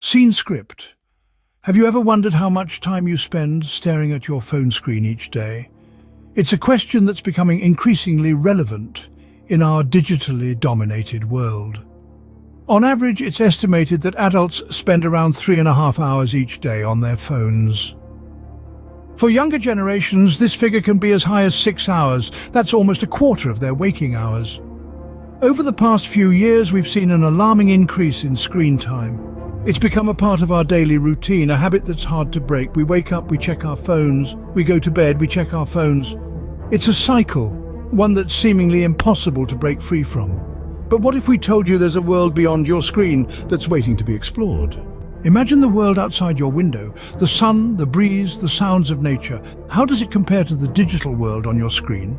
Scene script. Have you ever wondered how much time you spend staring at your phone screen each day? It's a question that's becoming increasingly relevant in our digitally dominated world. On average, it's estimated that adults spend around 3.5 hours each day on their phones. For younger generations, this figure can be as high as 6 hours. That's almost a quarter of their waking hours. Over the past few years, we've seen an alarming increase in screen time. It's become a part of our daily routine, a habit that's hard to break. We wake up, we check our phones. We go to bed, we check our phones. It's a cycle, one that's seemingly impossible to break free from. But what if we told you there's a world beyond your screen that's waiting to be explored? Imagine the world outside your window, the sun, the breeze, the sounds of nature. How does it compare to the digital world on your screen?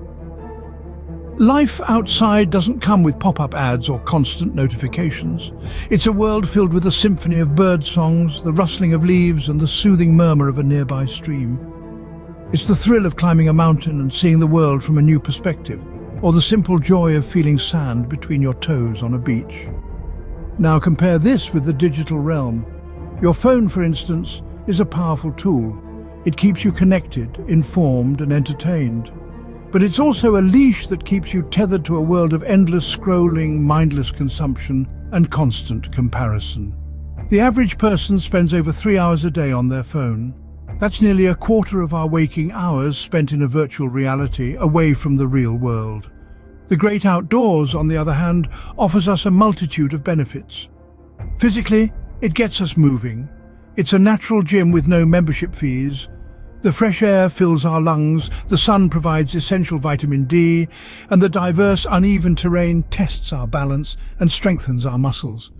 Life outside doesn't come with pop-up ads or constant notifications. It's a world filled with a symphony of bird songs, the rustling of leaves and the soothing murmur of a nearby stream. It's the thrill of climbing a mountain and seeing the world from a new perspective, or the simple joy of feeling sand between your toes on a beach. Now compare this with the digital realm. Your phone, for instance, is a powerful tool. It keeps you connected, informed and entertained. But it's also a leash that keeps you tethered to a world of endless scrolling, mindless consumption, and constant comparison. The average person spends over 3 hours a day on their phone. That's nearly a quarter of our waking hours spent in a virtual reality, away from the real world. The great outdoors, on the other hand, offers us a multitude of benefits. Physically, it gets us moving. It's a natural gym with no membership fees. The fresh air fills our lungs, the sun provides essential vitamin D, and the diverse, uneven terrain tests our balance and strengthens our muscles.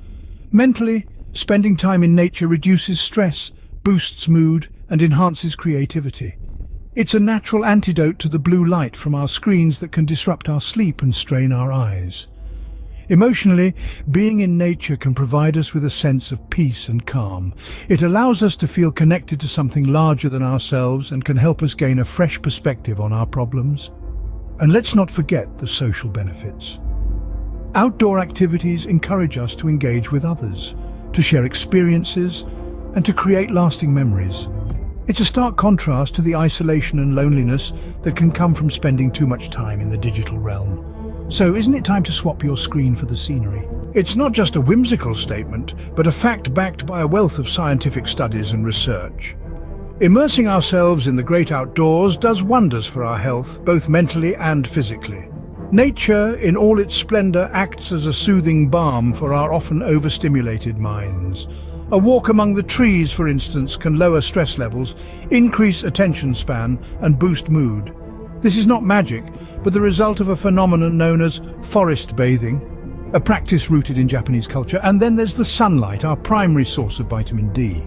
Mentally, spending time in nature reduces stress, boosts mood, and enhances creativity. It's a natural antidote to the blue light from our screens that can disrupt our sleep and strain our eyes. Emotionally, being in nature can provide us with a sense of peace and calm. It allows us to feel connected to something larger than ourselves and can help us gain a fresh perspective on our problems. And let's not forget the social benefits. Outdoor activities encourage us to engage with others, to share experiences, and to create lasting memories. It's a stark contrast to the isolation and loneliness that can come from spending too much time in the digital realm. So isn't it time to swap your screen for the scenery? It's not just a whimsical statement, but a fact backed by a wealth of scientific studies and research. Immersing ourselves in the great outdoors does wonders for our health, both mentally and physically. Nature, in all its splendor, acts as a soothing balm for our often overstimulated minds. A walk among the trees, for instance, can lower stress levels, increase attention span, and boost mood. This is not magic, but the result of a phenomenon known as forest bathing, a practice rooted in Japanese culture. And then there's the sunlight, our primary source of vitamin D.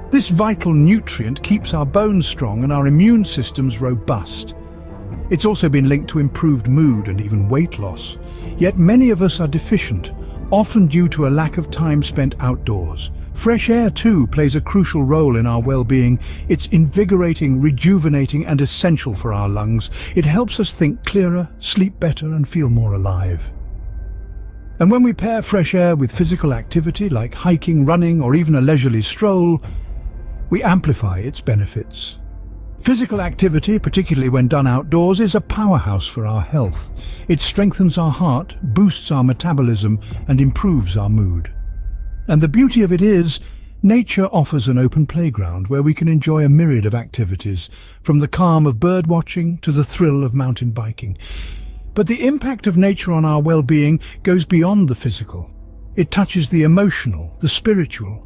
This vital nutrient keeps our bones strong and our immune systems robust. It's also been linked to improved mood and even weight loss. Yet many of us are deficient, often due to a lack of time spent outdoors. Fresh air, too, plays a crucial role in our well-being. It's invigorating, rejuvenating, and essential for our lungs. It helps us think clearer, sleep better, and feel more alive. And when we pair fresh air with physical activity like hiking, running, or even a leisurely stroll, we amplify its benefits. Physical activity, particularly when done outdoors, is a powerhouse for our health. It strengthens our heart, boosts our metabolism, and improves our mood. And the beauty of it is, nature offers an open playground where we can enjoy a myriad of activities, from the calm of bird watching to the thrill of mountain biking. But the impact of nature on our well-being goes beyond the physical. It touches the emotional, the spiritual.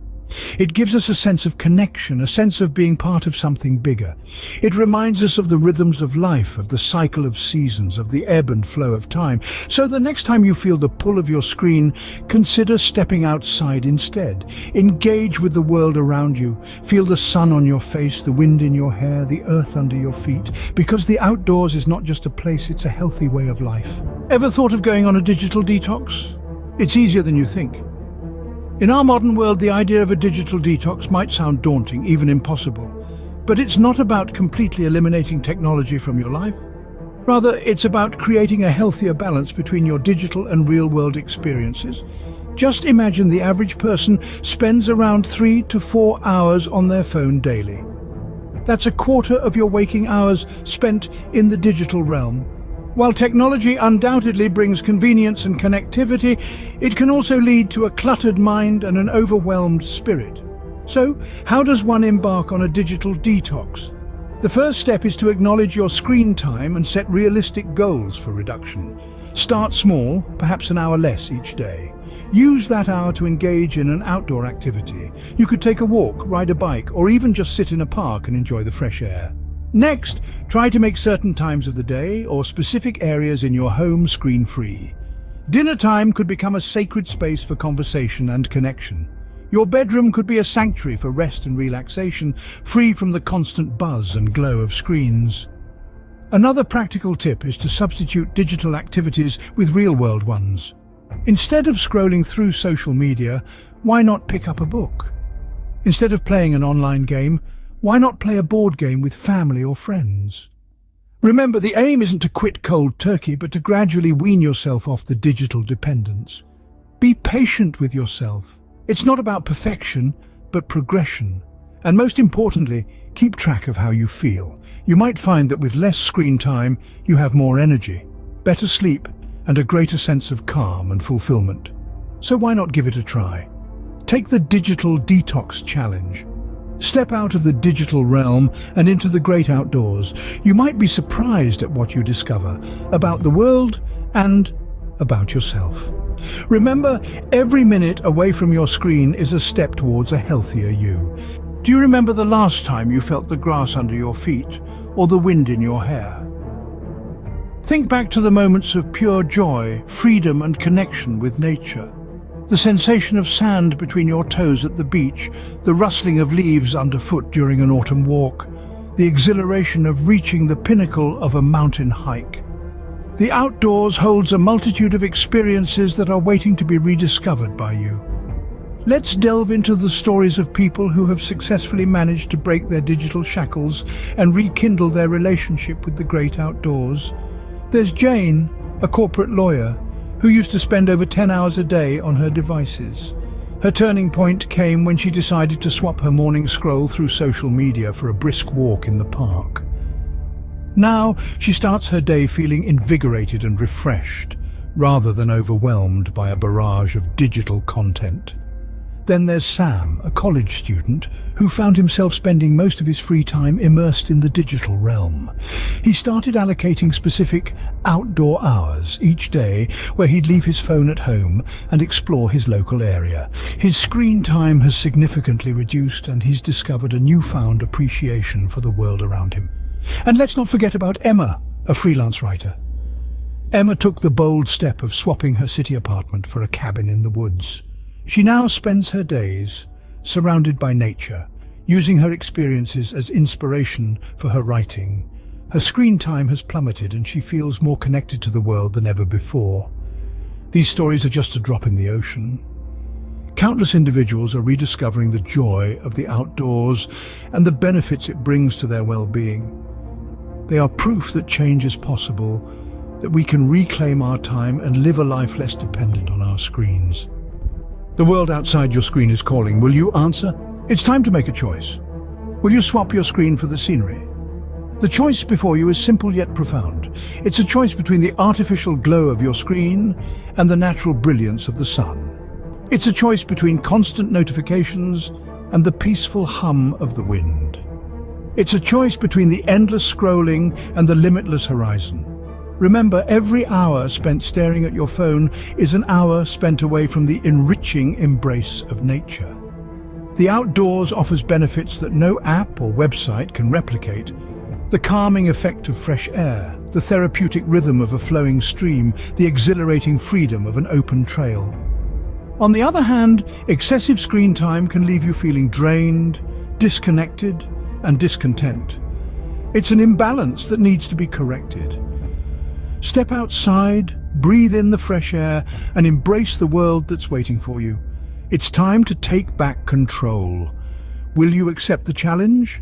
It gives us a sense of connection, a sense of being part of something bigger. It reminds us of the rhythms of life, of the cycle of seasons, of the ebb and flow of time. So the next time you feel the pull of your screen, consider stepping outside instead. Engage with the world around you. Feel the sun on your face, the wind in your hair, the earth under your feet. Because the outdoors is not just a place, it's a healthy way of life. Ever thought of going on a digital detox? It's easier than you think. In our modern world, the idea of a digital detox might sound daunting, even impossible. But it's not about completely eliminating technology from your life. Rather, it's about creating a healthier balance between your digital and real-world experiences. Just imagine the average person spends around 3 to 4 hours on their phone daily. That's a quarter of your waking hours spent in the digital realm. While technology undoubtedly brings convenience and connectivity, it can also lead to a cluttered mind and an overwhelmed spirit. So, how does one embark on a digital detox? The first step is to acknowledge your screen time and set realistic goals for reduction. Start small, perhaps an hour less each day. Use that hour to engage in an outdoor activity. You could take a walk, ride a bike, or even just sit in a park and enjoy the fresh air. Next, try to make certain times of the day or specific areas in your home screen-free. Dinner time could become a sacred space for conversation and connection. Your bedroom could be a sanctuary for rest and relaxation, free from the constant buzz and glow of screens. Another practical tip is to substitute digital activities with real-world ones. Instead of scrolling through social media, why not pick up a book? Instead of playing an online game, why not play a board game with family or friends? Remember, the aim isn't to quit cold turkey, but to gradually wean yourself off the digital dependence. Be patient with yourself. It's not about perfection, but progression. And most importantly, keep track of how you feel. You might find that with less screen time, you have more energy, better sleep, and a greater sense of calm and fulfillment. So why not give it a try? Take the Digital Detox Challenge. Step out of the digital realm and into the great outdoors. You might be surprised at what you discover about the world and about yourself. Remember, every minute away from your screen is a step towards a healthier you. Do you remember the last time you felt the grass under your feet or the wind in your hair? Think back to the moments of pure joy, freedom and connection with nature. The sensation of sand between your toes at the beach, the rustling of leaves underfoot during an autumn walk, the exhilaration of reaching the pinnacle of a mountain hike. The outdoors holds a multitude of experiences that are waiting to be rediscovered by you. Let's delve into the stories of people who have successfully managed to break their digital shackles and rekindle their relationship with the great outdoors. There's Jane, a corporate lawyer, who used to spend over 10 hours a day on her devices. Her turning point came when she decided to swap her morning scroll through social media for a brisk walk in the park. Now, she starts her day feeling invigorated and refreshed, rather than overwhelmed by a barrage of digital content. Then there's Sam, a college student, who found himself spending most of his free time immersed in the digital realm. He started allocating specific outdoor hours each day where he'd leave his phone at home and explore his local area. His screen time has significantly reduced and he's discovered a newfound appreciation for the world around him. And let's not forget about Emma, a freelance writer. Emma took the bold step of swapping her city apartment for a cabin in the woods. She now spends her days surrounded by nature, using her experiences as inspiration for her writing. Her screen time has plummeted and she feels more connected to the world than ever before. These stories are just a drop in the ocean. Countless individuals are rediscovering the joy of the outdoors and the benefits it brings to their well-being. They are proof that change is possible, that we can reclaim our time and live a life less dependent on our screens. The world outside your screen is calling. Will you answer? It's time to make a choice. Will you swap your screen for the scenery? The choice before you is simple yet profound. It's a choice between the artificial glow of your screen and the natural brilliance of the sun. It's a choice between constant notifications and the peaceful hum of the wind. It's a choice between the endless scrolling and the limitless horizon. Remember, every hour spent staring at your phone is an hour spent away from the enriching embrace of nature. The outdoors offers benefits that no app or website can replicate. The calming effect of fresh air, the therapeutic rhythm of a flowing stream, the exhilarating freedom of an open trail. On the other hand, excessive screen time can leave you feeling drained, disconnected, and discontent. It's an imbalance that needs to be corrected. Step outside, breathe in the fresh air, and embrace the world that's waiting for you. It's time to take back control. Will you accept the challenge?